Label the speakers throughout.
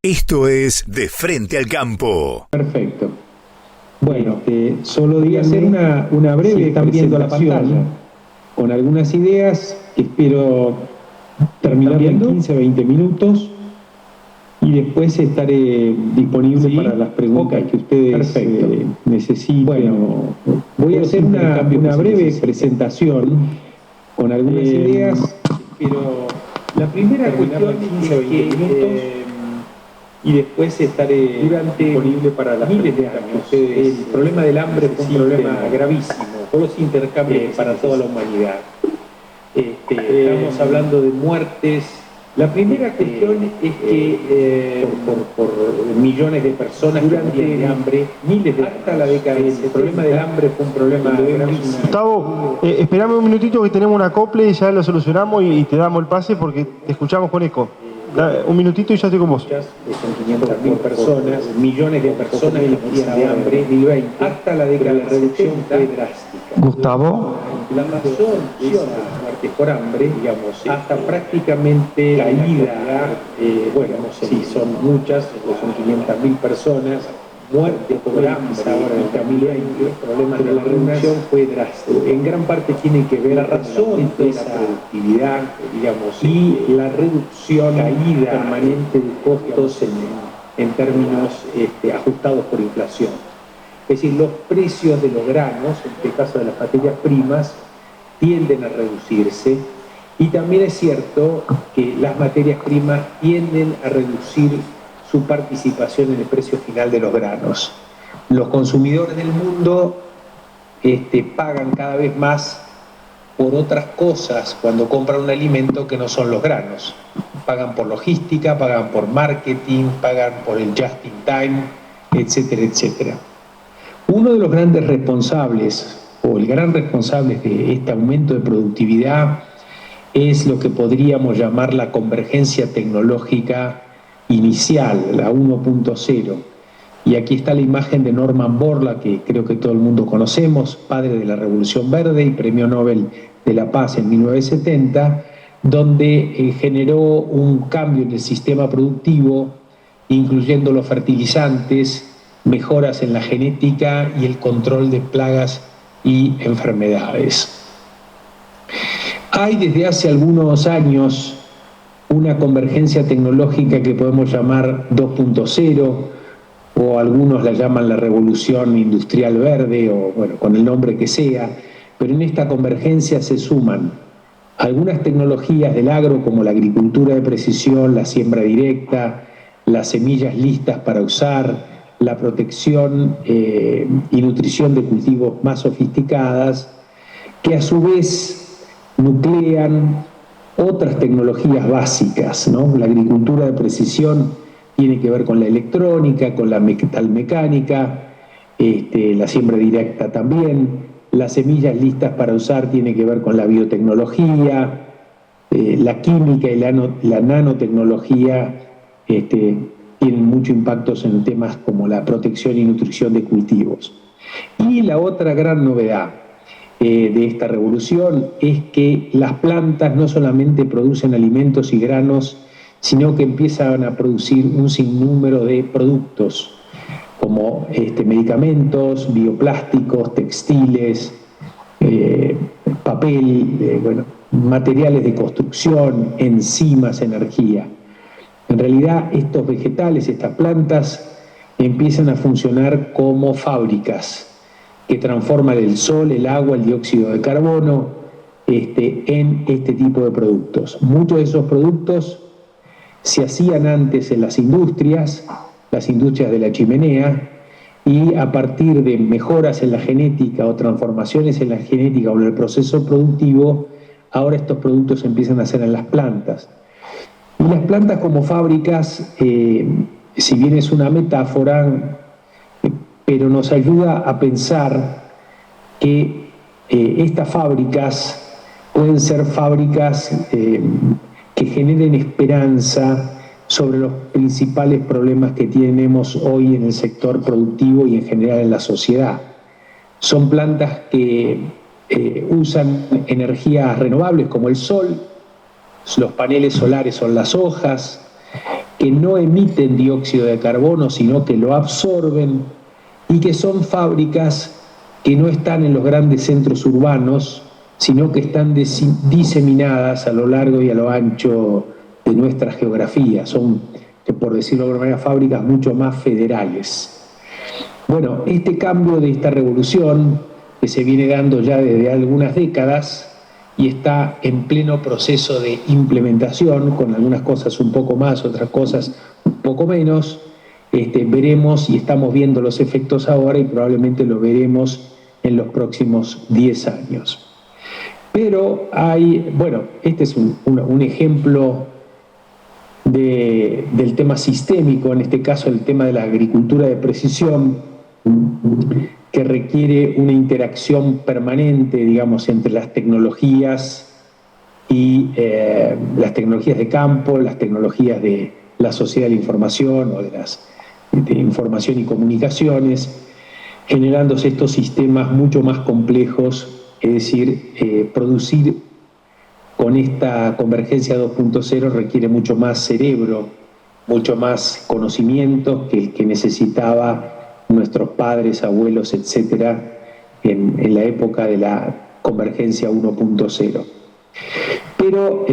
Speaker 1: Esto es De Frente al Campo.
Speaker 2: Perfecto. Bueno, solo voy a hacer una breve presentación con algunas ideas que espero terminar en 15-20 minutos y después estaré disponible para las preguntas que ustedes necesiten. Bueno, voy a hacer una breve presentación con algunas ideas que espero. La primera cuestión es que y después estaré disponible para las miles de años. El problema del hambre fue un problema gravísimo, por los intercambios para toda la humanidad. Estamos hablando de muertes. La primera cuestión es que por millones de personas durante el hambre, miles de hasta la década, el problema del hambre fue un problema gravísimo.
Speaker 3: Gustavo, esperame un minutito que tenemos una acople y ya lo solucionamos y te damos el pase porque te escuchamos con eco. Un minutito y ya estoy con vos.
Speaker 2: Son 500.000 personas, millones de personas que morían de hambre, 2020, hasta la década de la reducción fue drástica.
Speaker 3: Gustavo.
Speaker 2: La razón de esa muerte por hambre, digamos, hasta prácticamente caída, bueno, sí, son muchas, son 500.000 personas, muerte por hambre ahora en el 2020, problemas de la reducción fue drástico. En gran parte tiene que ver la razón de esa productividad, digamos, y la reducción, caída permanente de costos en términos ajustados por inflación. Es decir, los precios de los granos, en este caso de las materias primas, tienden a reducirse y también es cierto que las materias primas tienden a reducir su participación en el precio final de los granos. Los consumidores del mundo pagan cada vez más por otras cosas cuando compran un alimento que no son los granos. Pagan por logística, pagan por marketing, pagan por el just in time, etcétera, etcétera. Uno de los grandes responsables, o el gran responsable de este aumento de productividad, es lo que podríamos llamar la convergencia tecnológica inicial, la 1.0. Y aquí está la imagen de Norman Borlaug, que creo que todo el mundo conocemos, padre de la Revolución Verde y Premio Nobel de la Paz en 1970, donde generó un cambio en el sistema productivo, incluyendo los fertilizantes, mejoras en la genética y el control de plagas y enfermedades. Hay desde hace algunos años una convergencia tecnológica que podemos llamar 2.0, o algunos la llaman la revolución industrial verde, o bueno, con el nombre que sea, pero en esta convergencia se suman algunas tecnologías del agro como la agricultura de precisión, la siembra directa, las semillas listas para usar, la protección y nutrición de cultivos más sofisticadas, que a su vez nuclean otras tecnologías básicas, ¿no? La agricultura de precisión tiene que ver con la electrónica, con la metalmecánica, la siembra directa también, las semillas listas para usar tiene que ver con la biotecnología, la química y la nanotecnología tienen mucho impacto en temas como la protección y nutrición de cultivos. Y la otra gran novedad de esta revolución es que las plantas no solamente producen alimentos y granos, sino que empiezan a producir un sinnúmero de productos como medicamentos, bioplásticos, textiles, papel, materiales de construcción, enzimas, energía. En realidad estos vegetales, estas plantas, empiezan a funcionar como fábricas que transforman el sol, el agua, el dióxido de carbono en este tipo de productos. Muchos de esos productos se hacían antes en las industrias de la chimenea, y a partir de mejoras en la genética o transformaciones en la genética o en el proceso productivo, ahora estos productos se empiezan a hacer en las plantas. Y las plantas como fábricas, si bien es una metáfora, pero nos ayuda a pensar que estas fábricas pueden ser fábricas que generen esperanza sobre los principales problemas que tenemos hoy en el sector productivo y en general en la sociedad. Son plantas que usan energías renovables como el sol, los paneles solares son las hojas, que no emiten dióxido de carbono, sino que lo absorben, y que son fábricas que no están en los grandes centros urbanos, sino que están diseminadas a lo largo y a lo ancho de nuestra geografía. Son, por decirlo de alguna manera, fábricas mucho más federales. Bueno, este cambio de esta revolución, que se viene dando ya desde algunas décadas y está en pleno proceso de implementación, con algunas cosas un poco más, otras cosas un poco menos, veremos y estamos viendo los efectos ahora y probablemente lo veremos en los próximos 10 años. Pero hay, bueno, este es un ejemplo del tema sistémico, en este caso el tema de la agricultura de precisión, que requiere una interacción permanente, digamos, entre las tecnologías y las tecnologías de campo, las tecnologías de la sociedad de la información o de información y comunicaciones, generándose estos sistemas mucho más complejos, es decir, producir con esta convergencia 2.0 requiere mucho más cerebro, mucho más conocimiento que el que necesitaba nuestros padres, abuelos, etcétera, en la época de la convergencia 1.0. Pero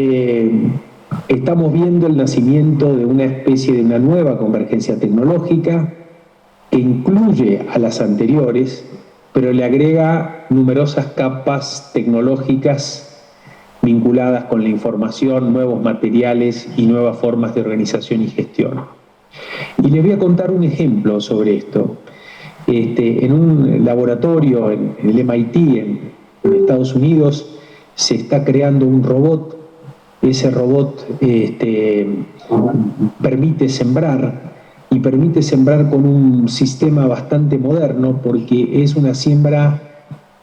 Speaker 2: estamos viendo el nacimiento de una especie de una nueva convergencia tecnológica que incluye a las anteriores, pero le agrega numerosas capas tecnológicas vinculadas con la información, nuevos materiales y nuevas formas de organización y gestión. Y les voy a contar un ejemplo sobre esto. En un laboratorio en el MIT, en Estados Unidos, se está creando un robot. Ese robot permite sembrar, y permite sembrar con un sistema bastante moderno, porque es una siembra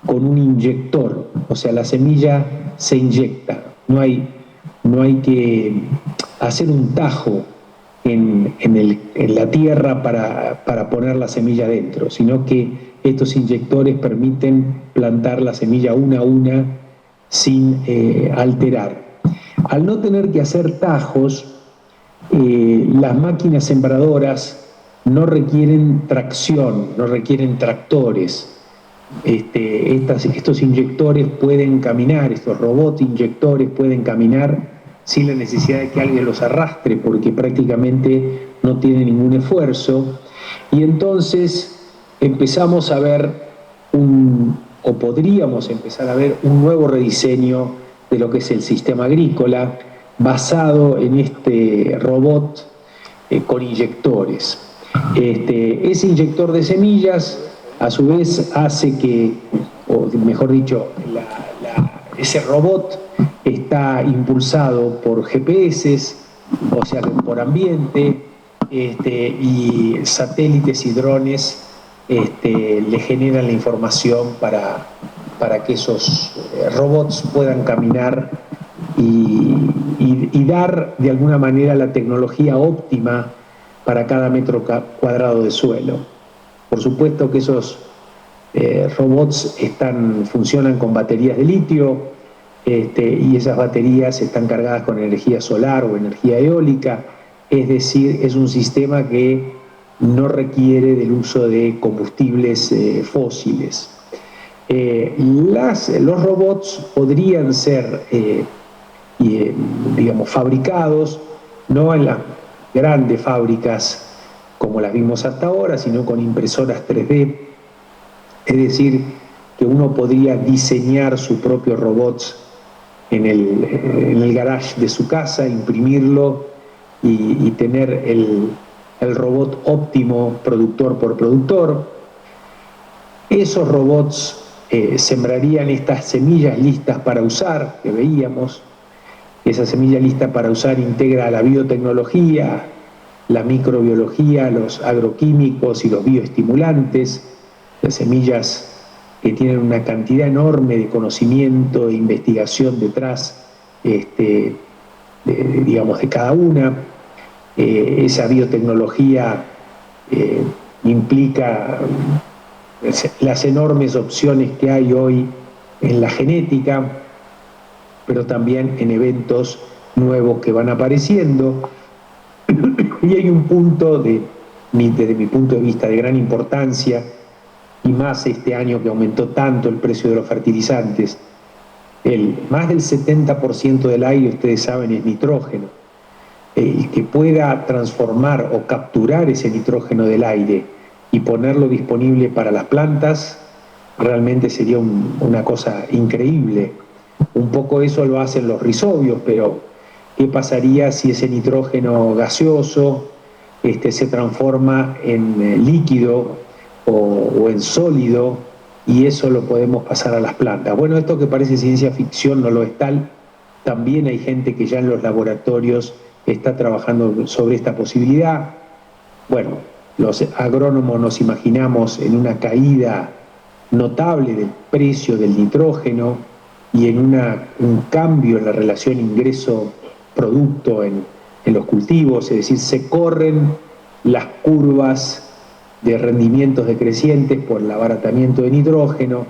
Speaker 2: con un inyector, o sea, la semilla se inyecta, no hay que hacer un tajo en la tierra para poner la semilla dentro, sino que estos inyectores permiten plantar la semilla una a una sin alterar. Al no tener que hacer tajos, las máquinas sembradoras no requieren tracción, no requieren tractores. Estos inyectores pueden caminar, estos robots inyectores pueden caminar sin la necesidad de que alguien los arrastre, porque prácticamente no tienen ningún esfuerzo. Y entonces empezamos a ver o podríamos empezar a ver un nuevo rediseño de lo que es el sistema agrícola, basado en este robot con inyectores. Ese inyector de semillas, a su vez, hace que, o mejor dicho, ese robot está impulsado por GPS, o sea, por ambiente, y satélites y drones le generan la información para que esos robots puedan caminar y dar de alguna manera la tecnología óptima para cada metro cuadrado de suelo. Por supuesto que esos robots funcionan con baterías de litio, y esas baterías están cargadas con energía solar o energía eólica, es decir, es un sistema que no requiere del uso de combustibles fósiles. Los robots podrían ser digamos, fabricados no en las grandes fábricas como las vimos hasta ahora, sino con impresoras 3D, es decir, que uno podría diseñar sus propios robots en el garage de su casa, imprimirlo y tener el robot óptimo productor por productor. Esos robots sembrarían estas semillas listas para usar, que veíamos. Esa semilla lista para usar integra la biotecnología, la microbiología, los agroquímicos y los bioestimulantes, las semillas que tienen una cantidad enorme de conocimiento e investigación detrás, digamos, de cada una. Esa biotecnología implica las enormes opciones que hay hoy en la genética, pero también en eventos nuevos que van apareciendo, Y hay un punto desde mi punto de vista de gran importancia, y más este año que aumentó tanto el precio de los fertilizantes. Más del 70% del aire, ustedes saben, es nitrógeno. El que pueda transformar o capturar ese nitrógeno del aire y ponerlo disponible para las plantas, realmente sería una cosa increíble. Un poco eso lo hacen los rizobios, pero ¿qué pasaría si ese nitrógeno gaseoso se transforma en líquido o en sólido, y eso lo podemos pasar a las plantas? Bueno, esto que parece ciencia ficción no lo es tal. También hay gente que ya en los laboratorios está trabajando sobre esta posibilidad. Bueno, los agrónomos nos imaginamos en una caída notable del precio del nitrógeno y en un cambio en la relación ingreso-producto en los cultivos, es decir, se corren las curvas de rendimientos decrecientes por el abaratamiento de nitrógeno,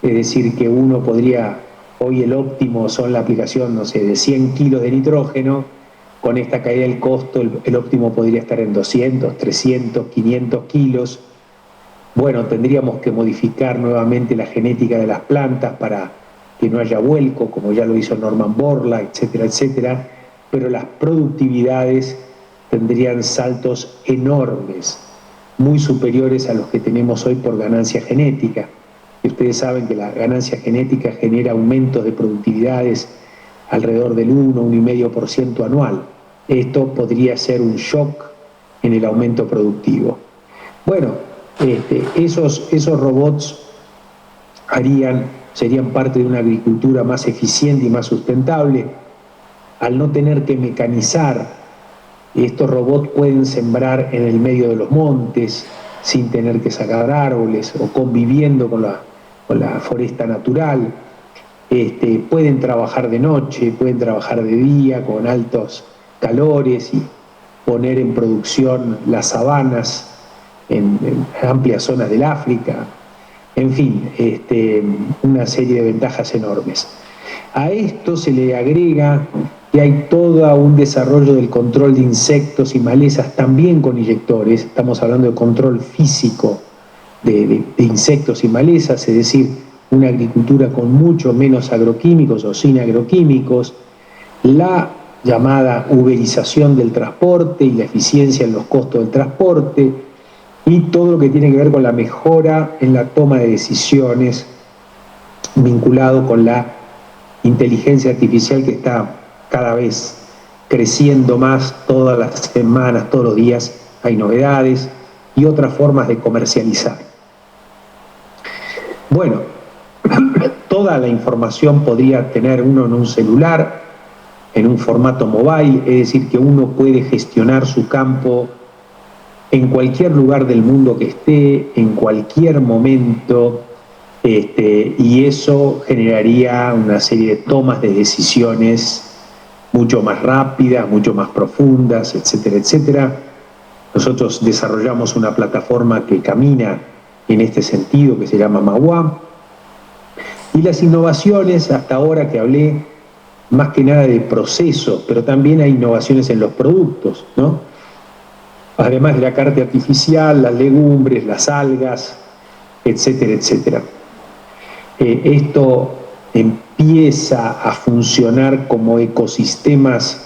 Speaker 2: es decir, que uno podría, hoy el óptimo son la aplicación, no sé, de 100 kilos de nitrógeno, con esta caída del costo el óptimo podría estar en 200, 300, 500 kilos. Bueno, tendríamos que modificar nuevamente la genética de las plantas para que no haya vuelco, como ya lo hizo Norman Borlaug, etcétera, etcétera, pero las productividades tendrían saltos enormes, muy superiores a los que tenemos hoy por ganancia genética. Y ustedes saben que la ganancia genética genera aumentos de productividades alrededor del 1,5% anual. Esto podría ser un shock en el aumento productivo. Bueno, esos robots serían parte de una agricultura más eficiente y más sustentable. Al no tener que mecanizar, estos robots pueden sembrar en el medio de los montes sin tener que sacar árboles o conviviendo con la foresta natural. Pueden trabajar de noche, pueden trabajar de día con altos calores y poner en producción las sabanas en amplias zonas del África. En fin, una serie de ventajas enormes. A esto se le agrega que hay todo un desarrollo del control de insectos y malezas también con inyectores. Estamos hablando de control físico de insectos y malezas, es decir, una agricultura con mucho menos agroquímicos o sin agroquímicos, la llamada uberización del transporte y la eficiencia en los costos del transporte, y todo lo que tiene que ver con la mejora en la toma de decisiones vinculado con la inteligencia artificial, que está cada vez creciendo más. Todas las semanas, todos los días hay novedades y otras formas de comercializar. Bueno, toda la información podría tener uno en un celular, en un formato mobile, es decir, que uno puede gestionar su campo en cualquier lugar del mundo que esté, en cualquier momento, y eso generaría una serie de tomas de decisiones mucho más rápidas, mucho más profundas, etcétera, etcétera. Nosotros desarrollamos una plataforma que camina en este sentido, que se llama Mauá. Y las innovaciones, hasta ahora que hablé más que nada de procesos, pero también hay innovaciones en los productos, ¿no? Además de la carne artificial, las legumbres, las algas, etcétera, etcétera. Esto empieza a funcionar como ecosistemas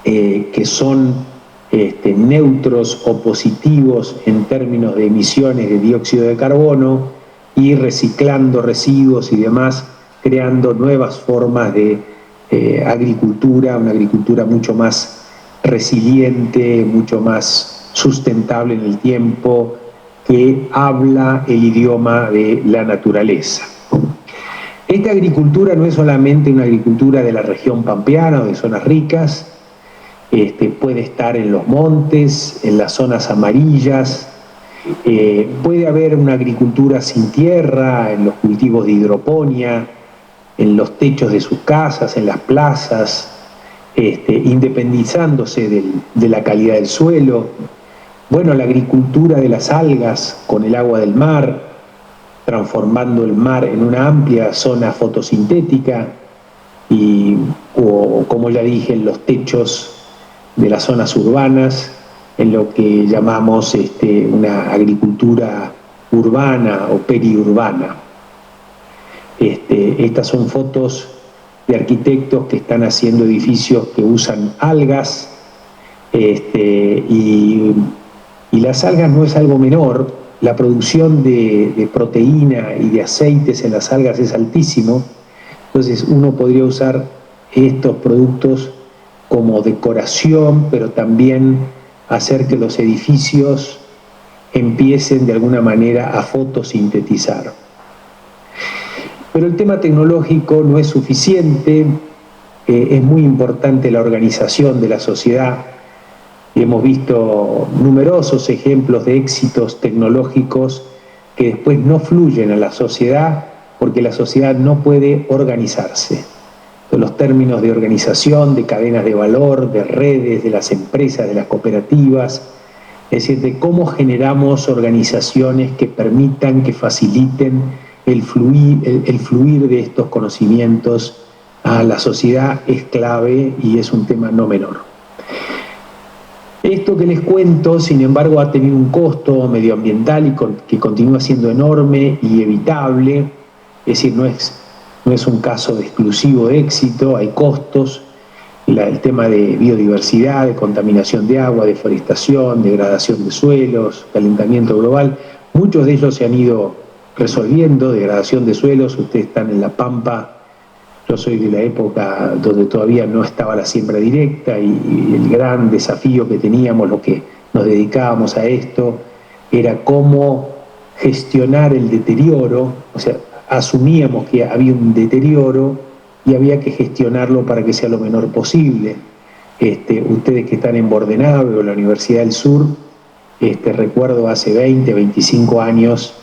Speaker 2: que son neutros o positivos en términos de emisiones de dióxido de carbono, y reciclando residuos y demás, creando nuevas formas de agricultura, una agricultura mucho más resiliente, mucho más sustentable en el tiempo, que habla el idioma de la naturaleza. Esta agricultura no es solamente una agricultura de la región pampeana o de zonas ricas, puede estar en los montes, en las zonas amarillas, puede haber una agricultura sin tierra, en los cultivos de hidroponía, en los techos de sus casas, en las plazas, independizándose de la calidad del suelo. Bueno, la agricultura de las algas con el agua del mar, transformando el mar en una amplia zona fotosintética, o como ya dije, en los techos de las zonas urbanas, en lo que llamamos una agricultura urbana o periurbana. Estas son fotos de arquitectos que están haciendo edificios que usan algas, y las algas no es algo menor. La producción de proteína y de aceites en las algas es altísimo, entonces uno podría usar estos productos como decoración, pero también hacer que los edificios empiecen de alguna manera a fotosintetizar. Pero el tema tecnológico no es suficiente, es muy importante la organización de la sociedad. Hemos visto numerosos ejemplos de éxitos tecnológicos que después no fluyen a la sociedad porque la sociedad no puede organizarse. Los términos de organización, de cadenas de valor, de redes, de las empresas, de las cooperativas, es decir, de cómo generamos organizaciones que permitan, que faciliten el fluir de estos conocimientos a la sociedad es clave y es un tema no menor. Esto que les cuento, sin embargo, ha tenido un costo medioambiental y que continúa siendo enorme y evitable, es decir, no es un caso de exclusivo de éxito, hay costos, el tema de biodiversidad, de contaminación de agua, deforestación, degradación de suelos, calentamiento global, muchos de ellos se han ido resolviendo, degradación de suelos, ustedes están en La Pampa, yo soy de la época donde todavía no estaba la siembra directa y el gran desafío que teníamos, lo que nos dedicábamos a esto, era cómo gestionar el deterioro, o sea, asumíamos que había un deterioro y había que gestionarlo para que sea lo menor posible. Ustedes que están en Bordenave o en la Universidad del Sur, recuerdo hace 20, 25 años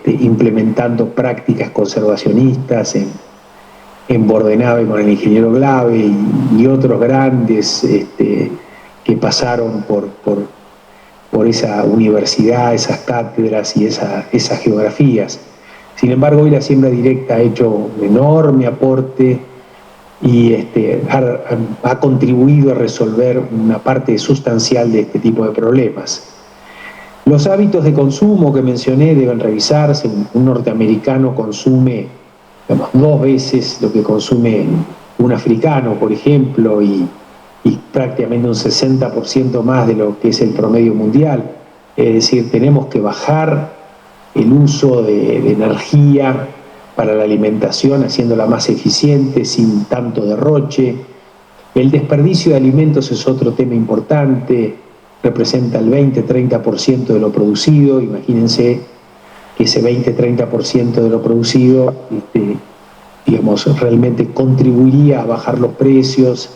Speaker 2: implementando prácticas conservacionistas en Bordenave con el ingeniero Glave y otros grandes que pasaron por esa universidad, esas cátedras y esas geografías. Sin embargo, hoy la siembra directa ha hecho un enorme aporte y ha contribuido a resolver una parte sustancial de este tipo de problemas. Los hábitos de consumo que mencioné deben revisarse. Un norteamericano consume 2 veces lo que consume un africano, por ejemplo, y prácticamente un 60% más de lo que es el promedio mundial. Es decir, tenemos que bajar el uso de energía para la alimentación, haciéndola más eficiente, sin tanto derroche. El desperdicio de alimentos es otro tema importante, representa el 20-30% de lo producido. Imagínense que ese 20-30% de lo producido realmente contribuiría a bajar los precios,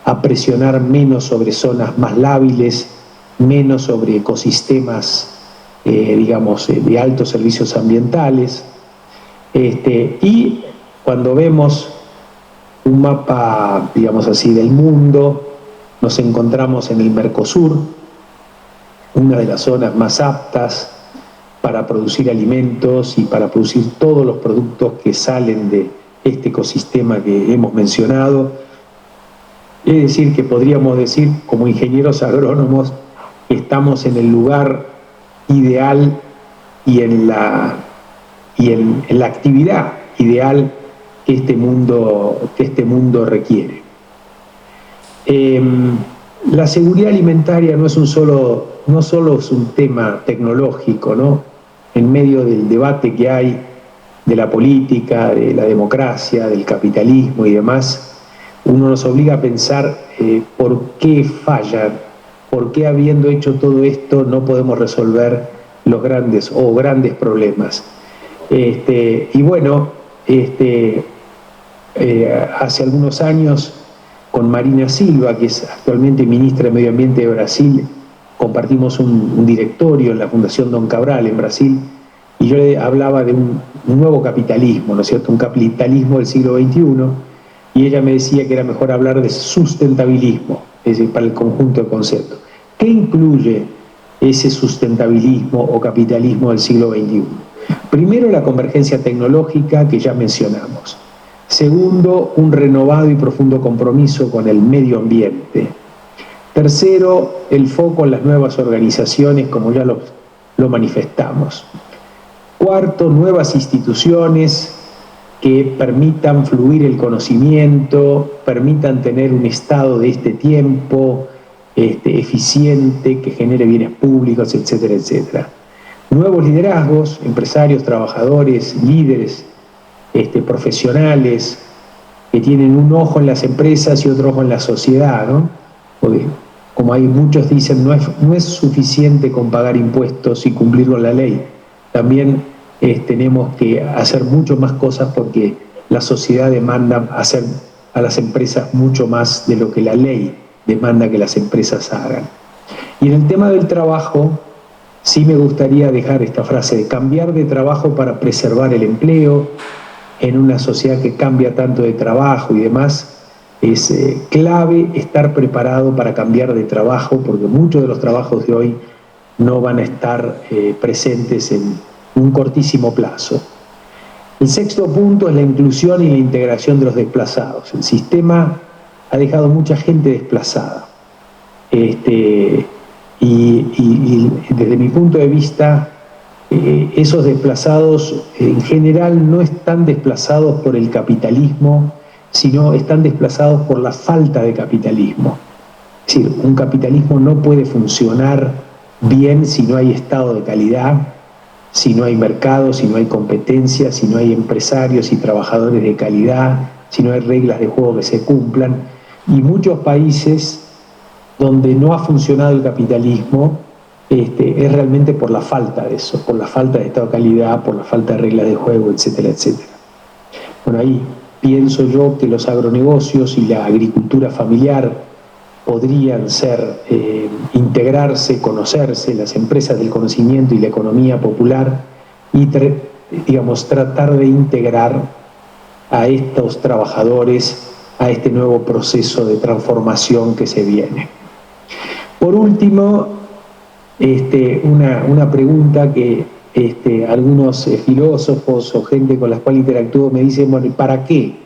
Speaker 2: a presionar menos sobre zonas más lábiles, menos sobre ecosistemas de altos servicios ambientales. Y cuando vemos un mapa, del mundo, nos encontramos en el Mercosur, una de las zonas más aptas para producir alimentos y para producir todos los productos que salen de este ecosistema que hemos mencionado. Es decir, que podríamos decir, como ingenieros agrónomos, que estamos en el lugar ideal y en la actividad ideal que este mundo requiere. La seguridad alimentaria no solo es un tema tecnológico, ¿no? En medio del debate que hay de la política, de la democracia, del capitalismo y demás, uno nos obliga a pensar por qué fallan, por qué habiendo hecho todo esto no podemos resolver los grandes problemas. Hace algunos años con Marina Silva, que es actualmente ministra de Medio Ambiente de Brasil, compartimos un directorio en la Fundación Don Cabral en Brasil, y yo le hablaba de un nuevo capitalismo, ¿no es cierto?, un capitalismo del siglo XXI, y ella me decía que era mejor hablar de sustentabilismo, es decir, para el conjunto de conceptos. ¿Qué incluye ese sustentabilismo o capitalismo del siglo XXI? Primero, la convergencia tecnológica que ya mencionamos. Segundo, un renovado y profundo compromiso con el medio ambiente. Tercero, el foco en las nuevas organizaciones, como ya lo manifestamos. Cuarto, nuevas instituciones que permitan fluir el conocimiento, permitan tener un estado de este tiempo eficiente, que genere bienes públicos, etcétera, etcétera. Nuevos liderazgos, empresarios, trabajadores, líderes, profesionales, que tienen un ojo en las empresas y otro ojo en la sociedad, ¿no? Porque, como hay muchos dicen, no es suficiente con pagar impuestos y cumplir con la ley. También tenemos que hacer mucho más cosas, porque la sociedad demanda hacer a las empresas mucho más de lo que la ley demanda que las empresas hagan. Y en el tema del trabajo, sí me gustaría dejar esta frase de cambiar de trabajo para preservar el empleo. En una sociedad que cambia tanto de trabajo y demás, es clave estar preparado para cambiar de trabajo, porque muchos de los trabajos de hoy no van a estar presentes en un cortísimo plazo. El sexto punto es la inclusión y la integración de los desplazados. El sistema ha dejado mucha gente desplazada. Y desde mi punto de vista, esos desplazados en general no están desplazados por el capitalismo, sino están desplazados por la falta de capitalismo. Es decir, un capitalismo no puede funcionar bien si no hay estado de calidad, si no hay mercado, si no hay competencia, si no hay empresarios y trabajadores de calidad, si no hay reglas de juego que se cumplan. Y muchos países donde no ha funcionado el capitalismo es realmente por la falta de eso, por la falta de estado de calidad, por la falta de reglas de juego, etcétera, etcétera. Bueno, ahí pienso yo que los agronegocios y la agricultura familiar podrían integrarse, conocerse, las empresas del conocimiento y la economía popular, y tratar de integrar a estos trabajadores a este nuevo proceso de transformación que se viene. Por último, una pregunta que algunos filósofos o gente con la cual interactúo me dicen, bueno, ¿y para qué?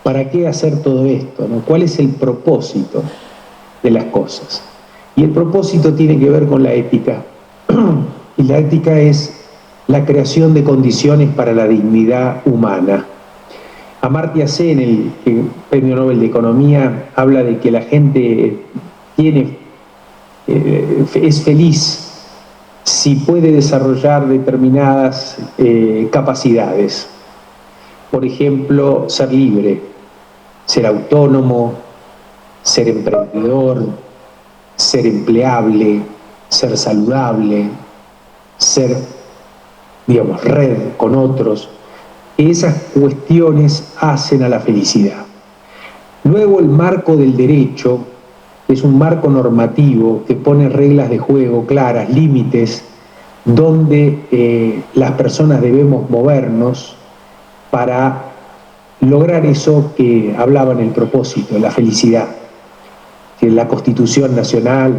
Speaker 2: ¿Para qué hacer todo esto, no? ¿Cuál es el propósito de las cosas? Y el propósito tiene que ver con la ética. Y la ética es la creación de condiciones para la dignidad humana. Amartya Sen, el Premio Nobel de Economía, habla de que la gente es feliz si puede desarrollar determinadas capacidades. Por ejemplo, ser libre, ser autónomo, ser emprendedor, ser empleable, ser saludable, ser, red con otros. Esas cuestiones hacen a la felicidad. Luego, el marco del derecho es un marco normativo que pone reglas de juego claras, límites, donde las personas debemos movernos para lograr eso que hablaba en el propósito, la felicidad. Que la Constitución Nacional,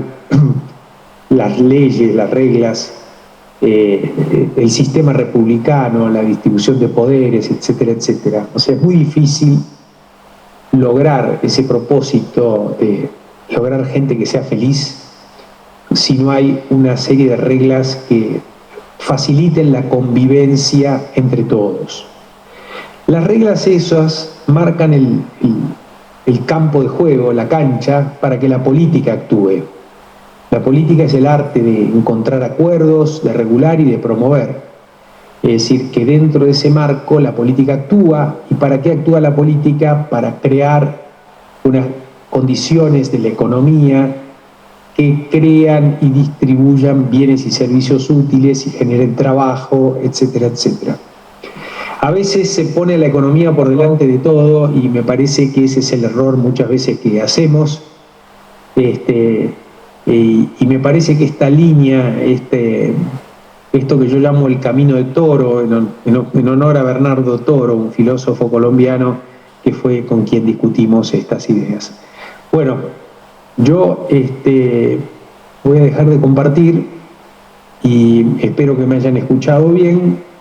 Speaker 2: las leyes, las reglas, el sistema republicano, la distribución de poderes, etcétera, etcétera. O sea, es muy difícil lograr ese propósito de lograr gente que sea feliz si no hay una serie de reglas que faciliten la convivencia entre todos. Las reglas esas marcan el campo de juego, la cancha, para que la política actúe. La política es el arte de encontrar acuerdos, de regular y de promover. Es decir, que dentro de ese marco la política actúa. ¿Y para qué actúa la política? Para crear unas condiciones de la economía que crean y distribuyan bienes y servicios útiles y generen trabajo, etcétera, etcétera. A veces se pone la economía por delante de todo, y me parece que ese es el error muchas veces que hacemos. Y me parece que esta línea, esto que yo llamo el camino de Toro, en honor a Bernardo Toro, un filósofo colombiano que fue con quien discutimos estas ideas. Bueno, yo voy a dejar de compartir y espero que me hayan escuchado bien.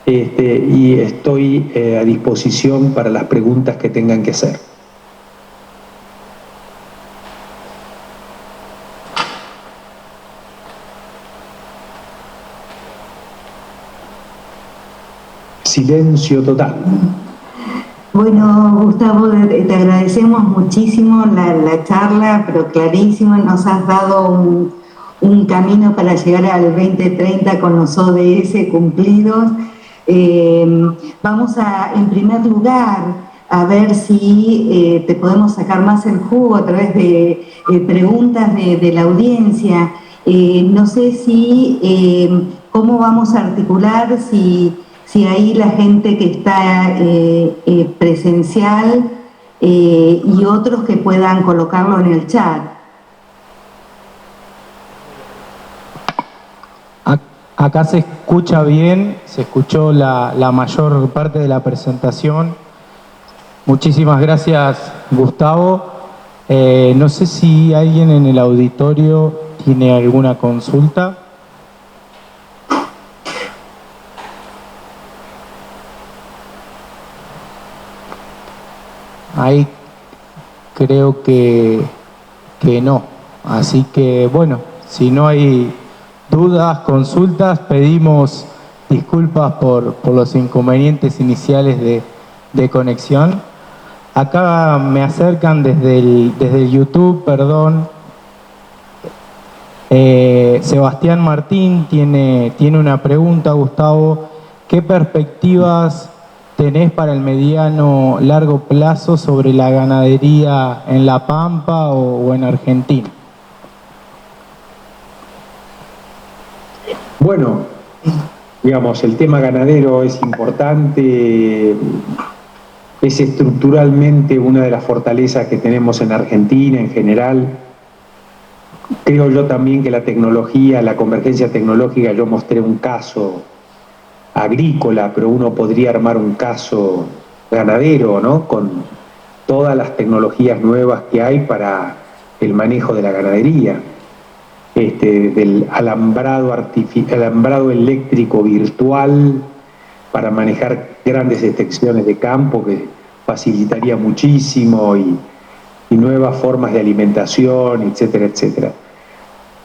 Speaker 2: Y estoy a disposición para las preguntas que tengan que hacer. silencio total.
Speaker 4: Bueno, Gustavo, te agradecemos muchísimo la charla, pero clarísimo, nos has dado un camino para llegar al 2030 con los ODS cumplidos. Vamos a, en primer lugar, a ver si te podemos sacar más el jugo a través de preguntas de la audiencia. No sé si, cómo vamos a articular, si ahí la gente que está presencial y otros que puedan colocarlo en el chat.
Speaker 5: Acá se escucha bien, se escuchó la mayor parte de la presentación. Muchísimas gracias, Gustavo. No sé si alguien en el auditorio tiene alguna consulta. Ahí creo que no. Así que, bueno, si no hay dudas, consultas, pedimos disculpas por los inconvenientes iniciales de conexión. Acá me acercan desde el YouTube, perdón. Sebastián Martín tiene una pregunta, Gustavo. ¿Qué perspectivas tenés para el mediano largo plazo sobre la ganadería en La Pampa o en Argentina?
Speaker 2: Bueno, digamos, el tema ganadero es importante, es estructuralmente una de las fortalezas que tenemos en Argentina en general. Creo yo también que la tecnología, la convergencia tecnológica, yo mostré un caso agrícola, pero uno podría armar un caso ganadero, ¿no? Con todas las tecnologías nuevas que hay para el manejo de la ganadería. Del alambrado eléctrico virtual para manejar grandes extensiones de campo que facilitaría muchísimo y nuevas formas de alimentación, etcétera, etcétera.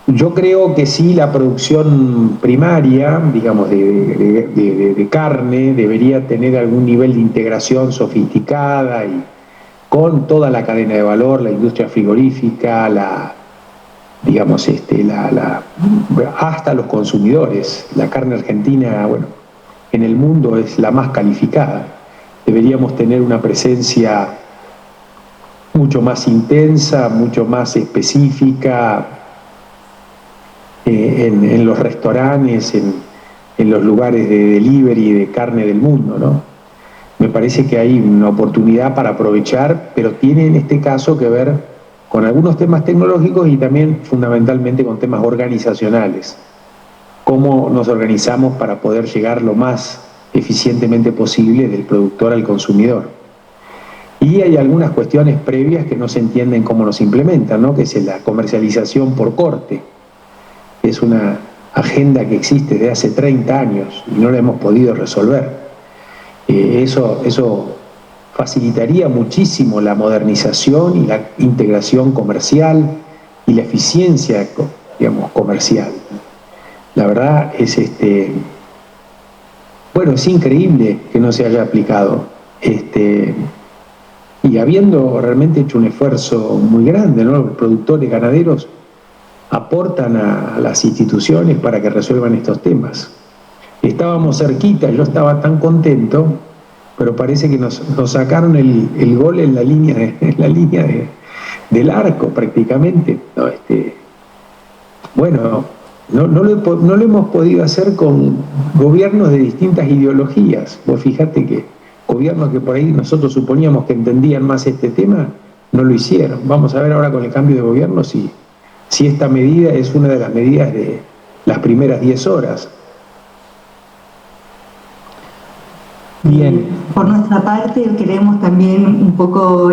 Speaker 2: Yo creo que sí, la producción primaria, digamos, de carne debería tener algún nivel de integración sofisticada y con toda la cadena de valor, la industria frigorífica, digamos, hasta los consumidores. La carne argentina, bueno, en el mundo es la más calificada. Deberíamos tener una presencia mucho más intensa, mucho más específica en los restaurantes, en los lugares de delivery de carne del mundo, ¿no? Me parece que hay una oportunidad para aprovechar, pero tiene en este caso que ver con algunos temas tecnológicos y también fundamentalmente con temas organizacionales. Cómo nos organizamos para poder llegar lo más eficientemente posible del productor al consumidor. Y hay algunas cuestiones previas que no se entienden cómo nos implementan, ¿no? Que es la comercialización por corte. Es una agenda que existe desde hace 30 años y no la hemos podido resolver. Eso facilitaría muchísimo la modernización y la integración comercial y la eficiencia, digamos, comercial. La verdad es bueno, es increíble que no se haya aplicado. Y habiendo realmente hecho un esfuerzo muy grande, ¿no? Los productores ganaderos aportan a las instituciones para que resuelvan estos temas. Estábamos cerquita, yo estaba tan contento, pero parece que nos sacaron el gol en la línea del arco prácticamente. ¿No? Bueno, no lo hemos podido hacer con gobiernos de distintas ideologías. Vos fíjate que gobiernos que por ahí nosotros suponíamos que entendían más este tema, no lo hicieron. Vamos a ver ahora con el cambio de gobierno si esta medida es una de las medidas de las primeras 10 horas.
Speaker 5: Bien.
Speaker 4: Por nuestra parte, queremos también un poco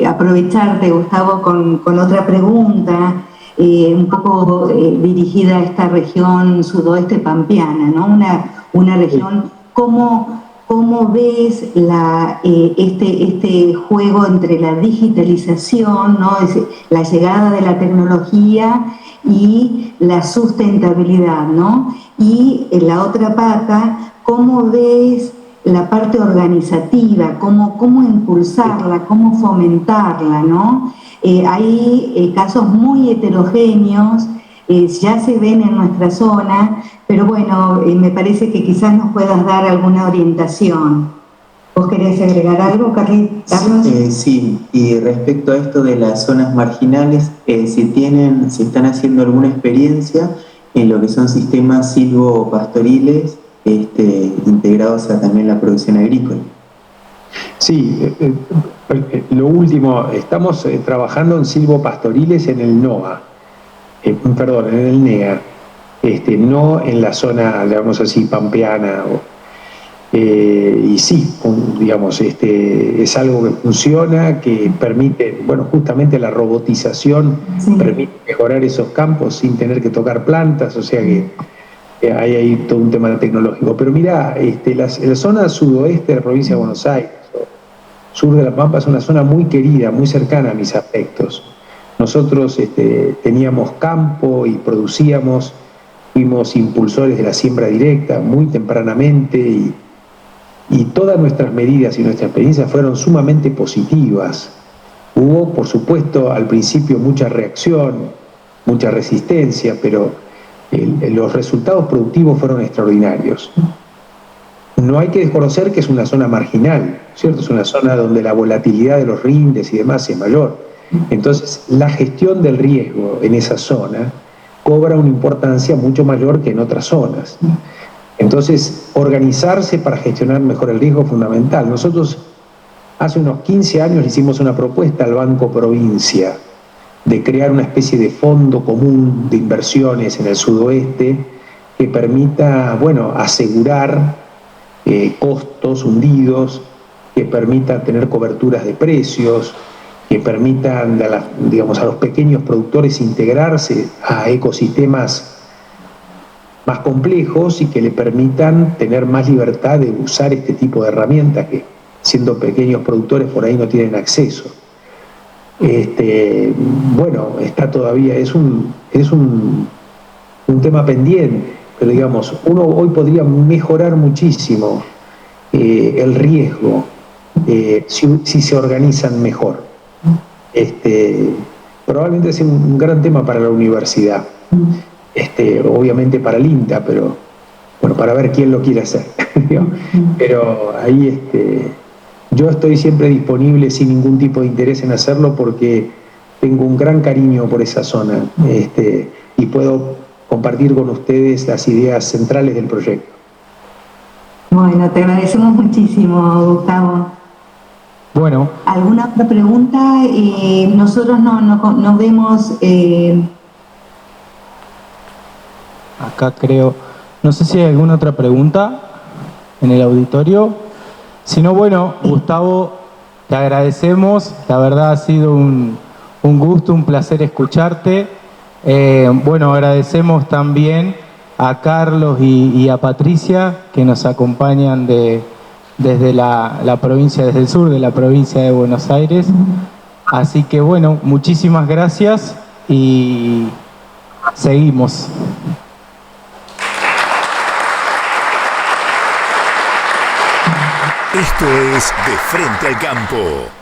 Speaker 4: aprovecharte, Gustavo, con otra pregunta, un poco dirigida a esta región sudoeste pampeana, ¿no? Una región, ¿cómo ves este juego entre la digitalización, ¿no? La llegada de la tecnología y la sustentabilidad, ¿no? Y en la otra pata, ¿cómo ves la parte organizativa? ¿Cómo impulsarla? ¿Cómo fomentarla? ¿No? Hay casos muy heterogéneos, ya se ven en nuestra zona, pero bueno, me parece que quizás nos puedas dar alguna orientación. ¿Vos querés agregar algo, Carlos?
Speaker 6: Sí, y respecto a esto de las zonas marginales, si están haciendo alguna experiencia en lo que son sistemas silvopastoriles integrados a también la producción agrícola.
Speaker 2: Sí, lo último, estamos trabajando en silvopastoriles en el NOA, perdón, en el NEA, no en la zona, digamos así, pampeana. Y sí, digamos, es algo que funciona, que permite, bueno, justamente la robotización permite mejorar esos campos sin tener que tocar plantas, o sea que hay ahí todo un tema tecnológico. Pero mirá, la zona sudoeste de la provincia de Buenos Aires, sur de La Pampa, es una zona muy querida, muy cercana a mis afectos. Nosotros teníamos campo y producíamos, fuimos impulsores de la siembra directa muy tempranamente y todas nuestras medidas y nuestra experiencia fueron sumamente positivas. Hubo, por supuesto, al principio mucha reacción, mucha resistencia, pero los resultados productivos fueron extraordinarios. No hay que desconocer que es una zona marginal, ¿cierto? Es una zona donde la volatilidad de los rindes y demás es mayor. Entonces, la gestión del riesgo en esa zona cobra una importancia mucho mayor que en otras zonas. Entonces, organizarse para gestionar mejor el riesgo es fundamental. Nosotros hace unos 15 años hicimos una propuesta al Banco Provincia de crear una especie de fondo común de inversiones en el sudoeste que permita, bueno, asegurar costos hundidos, que permita tener coberturas de precios, que permitan a los pequeños productores integrarse a ecosistemas más complejos y que le permitan tener más libertad de usar este tipo de herramientas que, siendo pequeños productores, por ahí no tienen acceso. Bueno, está todavía, es un tema pendiente, pero digamos, uno hoy podría mejorar muchísimo el riesgo si se organizan mejor. Probablemente sea un gran tema para la universidad. Obviamente para el INTA, pero bueno, para ver quién lo quiere hacer. Pero ahí yo estoy siempre disponible sin ningún tipo de interés en hacerlo porque tengo un gran cariño por esa zona y puedo compartir con ustedes las ideas centrales del proyecto.
Speaker 4: Bueno, te agradecemos muchísimo, Gustavo.
Speaker 5: Bueno.
Speaker 4: ¿Alguna otra pregunta? Nosotros no vemos...
Speaker 5: Acá creo, no sé si hay alguna otra pregunta en el auditorio. Si no, bueno, Gustavo, te agradecemos. La verdad ha sido un gusto, un placer escucharte. Bueno, agradecemos también a Carlos y a Patricia que nos acompañan desde la provincia, desde el sur de la provincia de Buenos Aires. Así que bueno, muchísimas gracias y seguimos.
Speaker 1: Esto es De Frente al Campo.